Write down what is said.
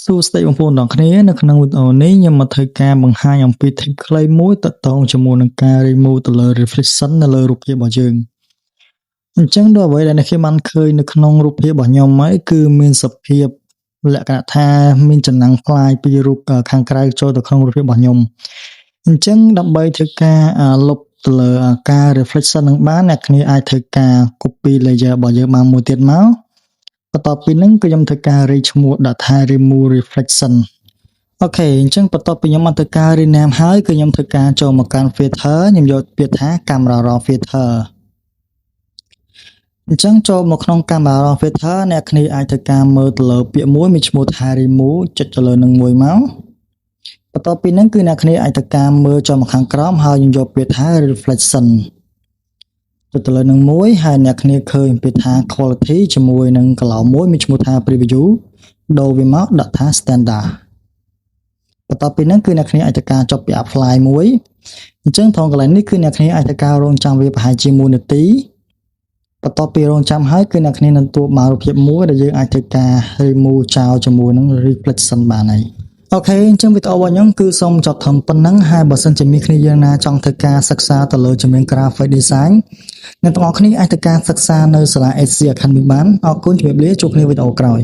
សួស្តីបងប្អូនទាំងគ្នានៅក្នុងវីដេអូនេះខ្ញុំមកធ្វើការបង្ហាញអំពី tip ខ្លីមួយទាក់ទងជាមួយនឹងការ remove ទៅលើ reflection នៅលើរូបភាពរបស់យើងអញ្ចឹងដល់អ្វីដែលអ្នកខ្ញុំបានឃើញនៅក្នុងរូបភាពរបស់ខ្ញុំហើយគឺមានសភាពលក្ខណៈថាមានចំណាំងផ្លាយពីរូបខាងក្រៅចូលទៅក្នុងរូបភាពរបស់ខ្ញុំអញ្ចឹងដើម្បីធ្វើការលុបទៅលើការ reflection នឹងបានអ្នកគ្នាអាចធ្វើការ copy layer របស់យើងមកមួយទៀតមកបន្ទាប់ពីហ្នឹងគឺខ្ញុំធ្វើការ reach ឈ្មោះដាក់ថា remove reflection អូខេអញ្ចឹងបន្ទាប់ពីខ្ញុំបានធ្វើការ rename ហើយគឺខ្ញុំធ្វើការចូលមកកាន់ filter ខ្ញុំយកពាក្យថា camera raw filter អញ្ចឹងចូលមកក្នុង camera raw filter អ្នកគ្នាអាចធ្វើការមើលទៅលើពាក្យមួយមានឈ្មោះថា remove ចុចទៅលើនឹងមួយមកបន្ទាប់ពីហ្នឹងគឺអ្នកគ្នាអាចធ្វើការមើលចូលមកខាងក្រោមហើយខ្ញុំយកពាក្យថា reflection ចុចទៅលើនឹងមួយហើយអ្នកគ្នាឃើញពាក្យថា quality ជាមួយនឹង color មួយមានឈ្មោះថា preview ដូរវាមកដាក់ថា standard បន្ទាប់ពីហ្នឹងគឺអ្នកគ្នាអាចធ្វើការចុចពាក្យ apply មួយអញ្ចឹងត្រង់កន្លែងនេះគឺអ្នកគ្នាអាចធ្វើការរងចាំវាប្រហែលជា1នាទីបន្ទាប់ពីរងចាំហើយគឺអ្នកគ្នានឹងទទួលបានរូបភាពមួយដែលយើងអាចធ្វើការ remove ចោលជាមួយនឹង reflection បានហើយអូខេអញ្ចឹងវីដេអូរបស់ខ្ញុំគឺសូមចប់ត្រឹមប៉ុណ្ណឹងហើយបើសិនជាមានគ្នាយើងណាចង់ធ្វើការសិក្សាទៅលើជំនាញ graphic design អ្នកទាំងអស់គ្នាអាចធ្វើការសិក្សានៅសាលា SC Academy បានអរគុណជម្រាបលាជួបគ្នាវីដេអូក្រោយ